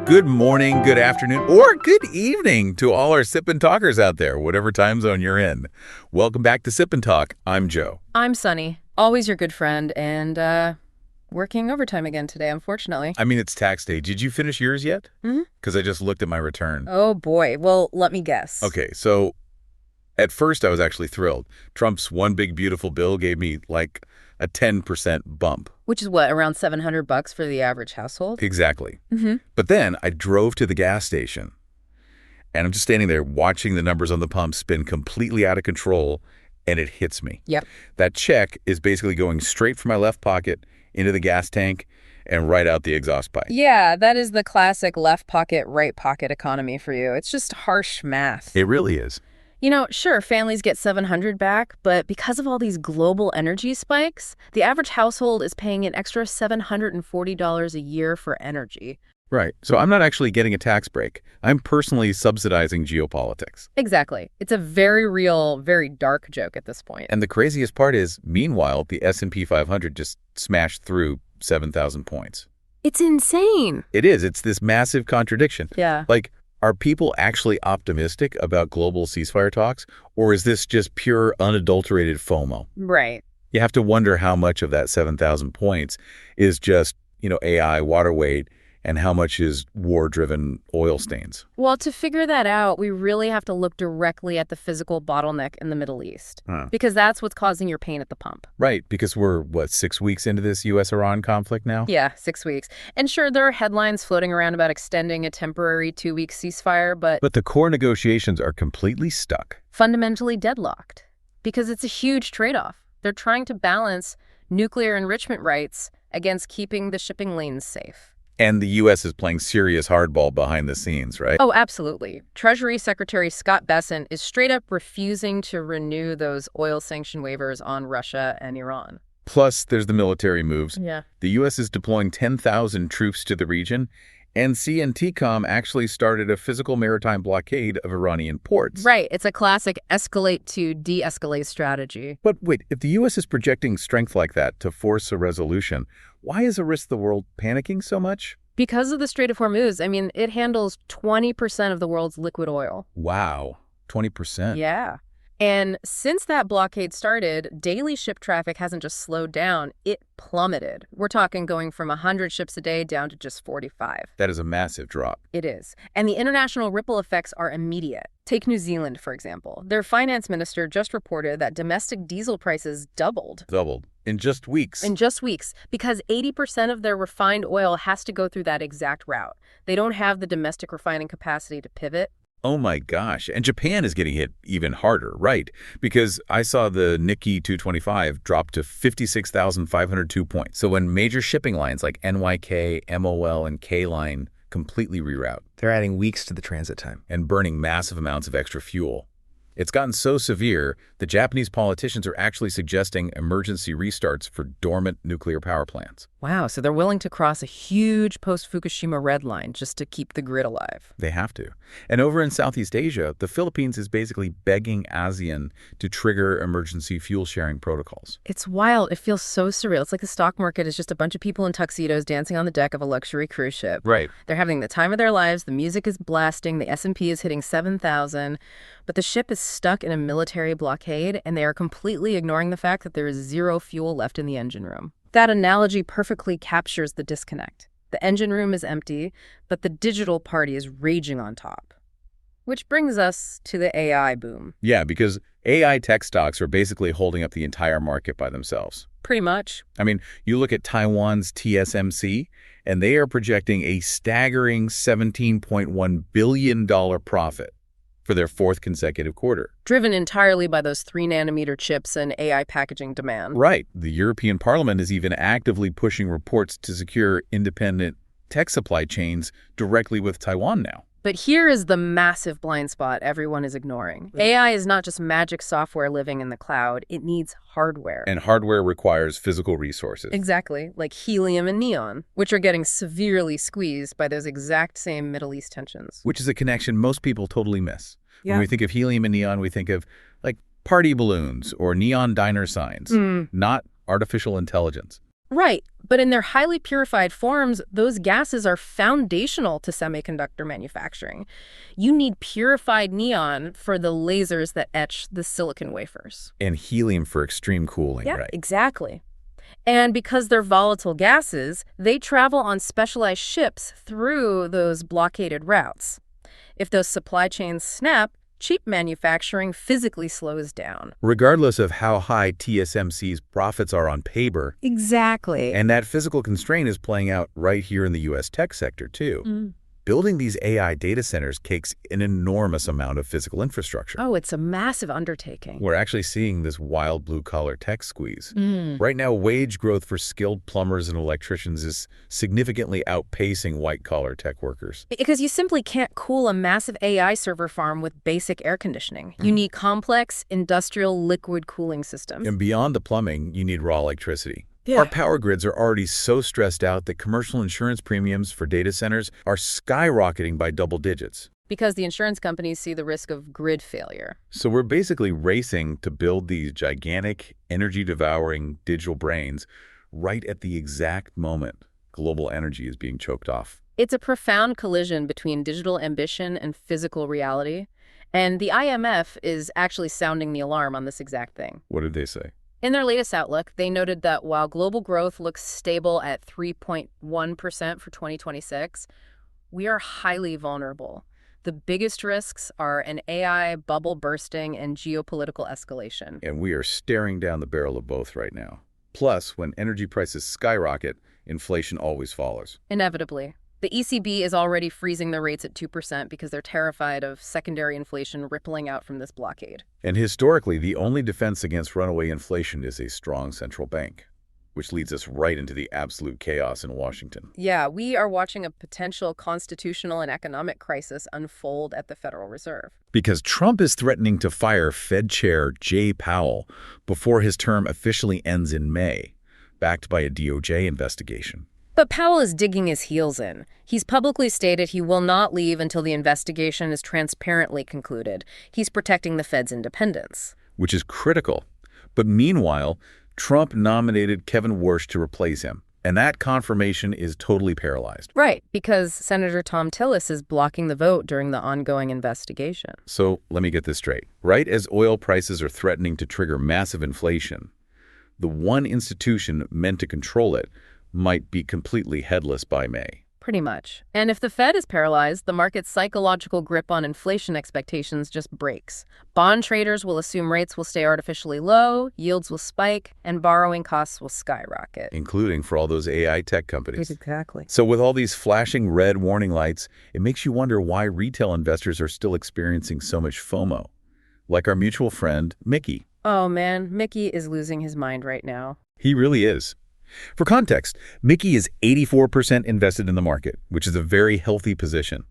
Good morning, good afternoon, or good evening to all our Sip and Talkers out there, whatever time zone you're in. Welcome back to Sip and Talk. I'm Joe. I'm Sunny, always your good friend, and working overtime again today, unfortunately. I mean, it's tax day. Did you finish yours yet? Mm-hmm. Because I just looked at my return. Oh, boy. Well, let me guess. Okay, so at first I was actually thrilled. Trump's one big beautiful bill gave me like a 10% bump. Which is what, around $700 for the average household? Exactly. Mm-hmm. But then I drove to the gas station, and I'm just standing there watching the numbers on the pump spin completely out of control, and it hits me. Yep. That check is basically going straight from my left pocket into the gas tank and right out the exhaust pipe. Yeah, that is the classic left pocket, right pocket economy for you. It's just harsh math. It really is. You know, sure, families get $700 back, but because of all these global energy spikes, the average household is paying an extra $740 a year for energy. Right. So I'm not actually getting a tax break. I'm personally subsidizing geopolitics. Exactly. It's a very real, very dark joke at this point. And the craziest part is, meanwhile, the S&P 500 just smashed through 7,000 points. It's insane. It is. It's this massive contradiction. Yeah. Like, are people actually optimistic about global ceasefire talks, or is this just pure, unadulterated FOMO? Right. You have to wonder how much of that 7,000 points is just, AI, water weight, and how much is war-driven oil stains. Well, to figure that out, we really have to look directly at the physical bottleneck in the Middle East, because that's what's causing your pain at the pump. Right, because we're, 6 weeks into this U.S.-Iran conflict now? Yeah, 6 weeks. And sure, there are headlines floating around about extending a temporary 2-week ceasefire, but the core negotiations are completely stuck. Fundamentally deadlocked, because it's a huge trade-off. They're trying to balance nuclear enrichment rights against keeping the shipping lanes safe. And the U.S. is playing serious hardball behind the scenes, right? Oh, absolutely. Treasury Secretary Scott Bessent is straight up refusing to renew those oil sanction waivers on Russia and Iran. Plus, there's the military moves. Yeah. The U.S. is deploying 10,000 troops to the region, and CNTCOM actually started a physical maritime blockade of Iranian ports. Right. It's a classic escalate to de-escalate strategy. But wait, if the U.S. is projecting strength like that to force a resolution, why is the rest of the world panicking so much? Because of the Strait of Hormuz. I mean, it handles 20% of the world's liquid oil. Wow, 20%. Yeah. And since that blockade started, daily ship traffic hasn't just slowed down, it plummeted. We're talking going from 100 ships a day down to just 45. That is a massive drop. It is. And the international ripple effects are immediate. Take New Zealand, for example. Their finance minister just reported that domestic diesel prices doubled. Doubled. In just weeks. In just weeks, because 80% of their refined oil has to go through that exact route. They don't have the domestic refining capacity to pivot. Oh my gosh. And Japan is getting hit even harder, right? Because I saw the Nikkei 225 drop to 56,502 points. So when major shipping lines like NYK, MOL, and K-Line completely reroute. They're adding weeks to the transit time. And burning massive amounts of extra fuel. It's gotten so severe that Japanese politicians are actually suggesting emergency restarts for dormant nuclear power plants. Wow, so they're willing to cross a huge post-Fukushima red line just to keep the grid alive. They have to. And over in Southeast Asia, the Philippines is basically begging ASEAN to trigger emergency fuel-sharing protocols. It's wild. It feels so surreal. It's like the stock market is just a bunch of people in tuxedos dancing on the deck of a luxury cruise ship. Right. They're having the time of their lives. The music is blasting. The S&P is hitting 7,000. But the ship is stuck in a military blockade, and they are completely ignoring the fact that there is zero fuel left in the engine room. That analogy perfectly captures the disconnect. The engine room is empty, but the digital party is raging on top. Which brings us to the AI boom. Yeah, because AI tech stocks are basically holding up the entire market by themselves. Pretty much. I mean, you look at Taiwan's TSMC, and they are projecting a staggering $17.1 billion profit for their fourth consecutive quarter. Driven entirely by those 3-nanometer chips and AI packaging demand. Right. The European Parliament is even actively pushing reports to secure independent tech supply chains directly with Taiwan now. But here is the massive blind spot everyone is ignoring. AI is not just magic software living in the cloud. It needs hardware. And hardware requires physical resources. Exactly, like helium and neon, which are getting severely squeezed by those exact same Middle East tensions. Which is a connection most people totally miss. Yeah. When we think of helium and neon, we think of like party balloons or neon diner signs, not artificial intelligence. Right, but in their highly purified forms, those gases are foundational to semiconductor manufacturing. You need purified neon for the lasers that etch the silicon wafers. And helium for extreme cooling, Yeah, right? exactly. And because they're volatile gases, they travel on specialized ships through those blockaded routes. If those supply chains snap, cheap manufacturing physically slows down. Regardless of how high TSMC's profits are on paper. Exactly. And that physical constraint is playing out right here in the U.S. tech sector, too. Building these AI data centers takes an enormous amount of physical infrastructure. Oh, it's a massive undertaking. We're actually seeing this wild blue-collar tech squeeze. Right now, wage growth for skilled plumbers and electricians is significantly outpacing white-collar tech workers. Because you simply can't cool a massive AI server farm with basic air conditioning. You need complex, industrial liquid cooling systems. And beyond the plumbing, you need raw electricity. Yeah. Our power grids are already so stressed out that commercial insurance premiums for data centers are skyrocketing by double digits. Because the insurance companies see the risk of grid failure. So we're basically racing to build these gigantic, energy-devouring digital brains right at the exact moment global energy is being choked off. It's a profound collision between digital ambition and physical reality. And the IMF is actually sounding the alarm on this exact thing. What did they say? In their latest outlook, they noted that while global growth looks stable at 3.1% for 2026, we are highly vulnerable. The biggest risks are an AI bubble bursting and geopolitical escalation. And we are staring down the barrel of both right now. Plus, when energy prices skyrocket, inflation always follows. Inevitably. The ECB is already freezing their rates at 2% because they're terrified of secondary inflation rippling out from this blockade. And historically, the only defense against runaway inflation is a strong central bank, which leads us right into the absolute chaos in Washington. Yeah, we are watching a potential constitutional and economic crisis unfold at the Federal Reserve. Because Trump is threatening to fire Fed Chair Jay Powell before his term officially ends in May, backed by a DOJ investigation. But Powell is digging his heels in. He's publicly stated he will not leave until the investigation is transparently concluded. He's protecting the Fed's independence. Which is critical. But meanwhile, Trump nominated Kevin Warsh to replace him, and that confirmation is totally paralyzed. Right, because Senator Thom Tillis is blocking the vote during the ongoing investigation. So let me get this straight. Right as oil prices are threatening to trigger massive inflation, the one institution meant to control it might be completely headless by May. Pretty much. And if the Fed is paralyzed, the market's psychological grip on inflation expectations just breaks. Bond traders will assume rates will stay artificially low, yields will spike, and borrowing costs will skyrocket. Including for all those AI tech companies. Exactly. So with all these flashing red warning lights, it makes you wonder why retail investors are still experiencing so much FOMO. Like our mutual friend, Mickey. Oh man, Mickey is losing his mind right now. He really is. For context, Mickey is 84% invested in the market, which is a very healthy position.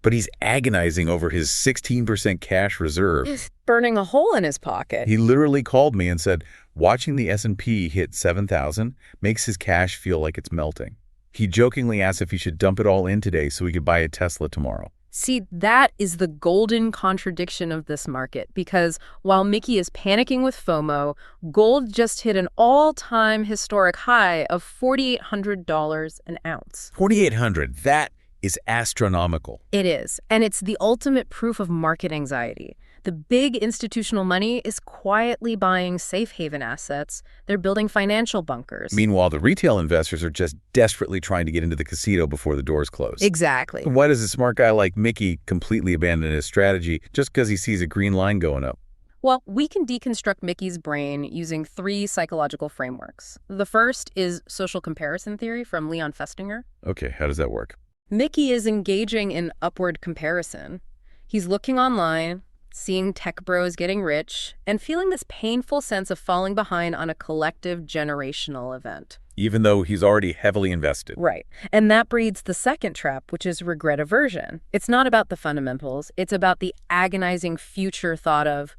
But he's agonizing over his 16% cash reserve. He's burning a hole in his pocket. He literally called me and said, watching the S&P hit 7,000 makes his cash feel like it's melting. He jokingly asked if he should dump it all in today so he could buy a Tesla tomorrow. See, that is the golden contradiction of this market, because while Mickey is panicking with FOMO, gold just hit an all-time historic high of $4,800 an ounce. $4,800, that is astronomical. It is, and it's the ultimate proof of market anxiety. The big institutional money is quietly buying safe haven assets. They're building financial bunkers. Meanwhile, the retail investors are just desperately trying to get into the casino before the doors close. Exactly. Why does a smart guy like Mickey completely abandon his strategy just because he sees a green line going up? Well, we can deconstruct Mickey's brain using 3 psychological frameworks. The first is social comparison theory from Leon Festinger. Okay, how does that work? Mickey is engaging in upward comparison. He's looking online, seeing tech bros getting rich, and feeling this painful sense of falling behind on a collective generational event. Even though he's already heavily invested. Right. And that breeds the second trap, which is regret aversion. It's not about the fundamentals. It's about the agonizing future thought of,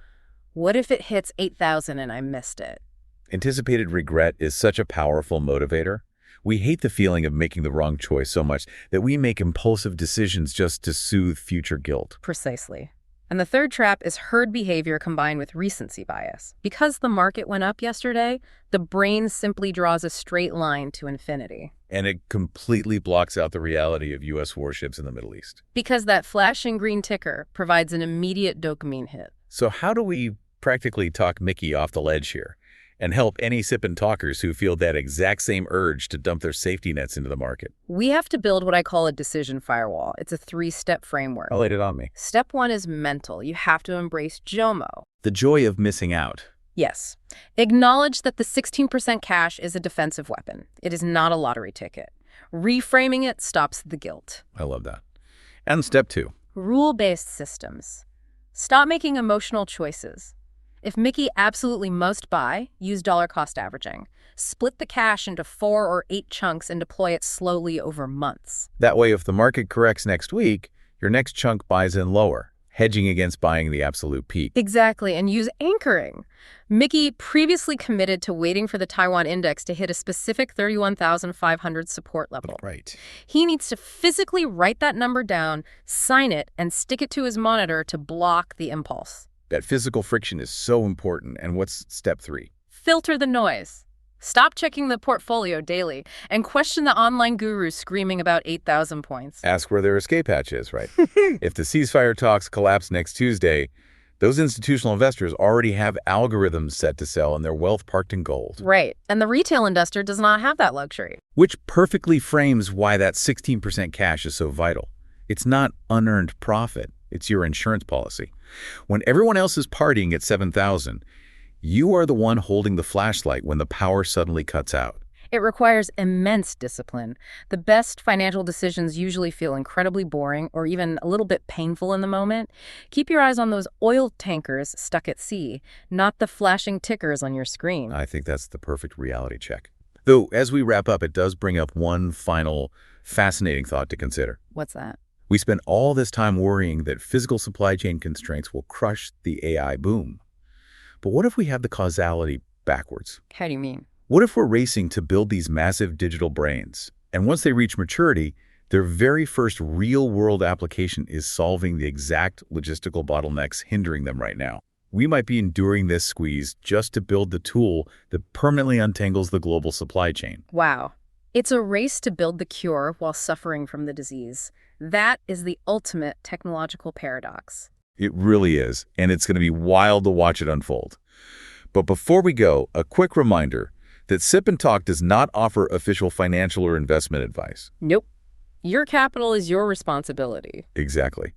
what if it hits 8,000 and I missed it? Anticipated regret is such a powerful motivator. We hate the feeling of making the wrong choice so much that we make impulsive decisions just to soothe future guilt. Precisely. And the third trap is herd behavior combined with recency bias. Because the market went up yesterday, the brain simply draws a straight line to infinity. And it completely blocks out the reality of U.S. warships in the Middle East. Because that flashing green ticker provides an immediate dopamine hit. So how do we practically talk Mickey off the ledge here and help any sip-and-talkers who feel that exact same urge to dump their safety nets into the market? We have to build what I call a decision firewall. It's a 3-step framework. Lay it on me. Step 1 is mental. You have to embrace JOMO. The joy of missing out. Yes. Acknowledge that the 16% cash is a defensive weapon. It is not a lottery ticket. Reframing it stops the guilt. I love that. And step 2. Rule-based systems. Stop making emotional choices. If Mickey absolutely must buy, use dollar cost averaging. Split the cash into 4 or 8 chunks and deploy it slowly over months. That way, if the market corrects next week, your next chunk buys in lower, hedging against buying the absolute peak. Exactly, and use anchoring. Mickey previously committed to waiting for the Taiwan index to hit a specific 31,500 support level. Right. He needs to physically write that number down, sign it, and stick it to his monitor to block the impulse. That physical friction is so important. And what's step 3? Filter the noise. Stop checking the portfolio daily and question the online gurus screaming about 8,000 points. Ask where their escape hatch is, right? If the ceasefire talks collapse next Tuesday, those institutional investors already have algorithms set to sell and their wealth parked in gold. Right. And the retail investor does not have that luxury. Which perfectly frames why that 16% cash is so vital. It's not unearned profit. It's your insurance policy. When everyone else is partying at 7,000, you are the one holding the flashlight when the power suddenly cuts out. It requires immense discipline. The best financial decisions usually feel incredibly boring or even a little bit painful in the moment. Keep your eyes on those oil tankers stuck at sea, not the flashing tickers on your screen. I think that's the perfect reality check. Though, as we wrap up, it does bring up one final fascinating thought to consider. What's that? We spend all this time worrying that physical supply chain constraints will crush the AI boom. But what if we have the causality backwards? How do you mean? What if we're racing to build these massive digital brains, and once they reach maturity, their very first real-world application is solving the exact logistical bottlenecks hindering them right now? We might be enduring this squeeze just to build the tool that permanently untangles the global supply chain. Wow. It's a race to build the cure while suffering from the disease. That is the ultimate technological paradox. It really is, and it's going to be wild to watch it unfold. But before we go, a quick reminder that Sip&Talk does not offer official financial or investment advice. Nope. Your capital is your responsibility. Exactly.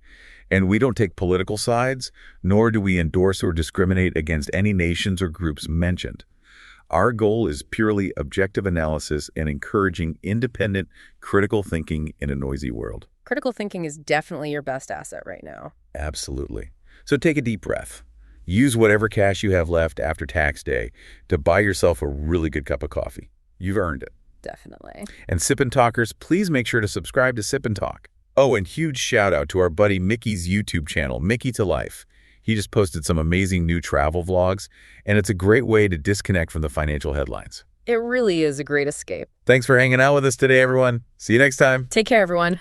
And we don't take political sides, nor do we endorse or discriminate against any nations or groups mentioned. Our goal is purely objective analysis and encouraging independent, critical thinking in a noisy world. Critical thinking is definitely your best asset right now. Absolutely. So take a deep breath. Use whatever cash you have left after tax day to buy yourself a really good cup of coffee. You've earned it. Definitely. And Sip&Talkers, please make sure to subscribe to Sip&Talk. Oh, and huge shout out to our buddy Mickey's YouTube channel, Mickey to Life. He just posted some amazing new travel vlogs, and it's a great way to disconnect from the financial headlines. It really is a great escape. Thanks for hanging out with us today, everyone. See you next time. Take care, everyone.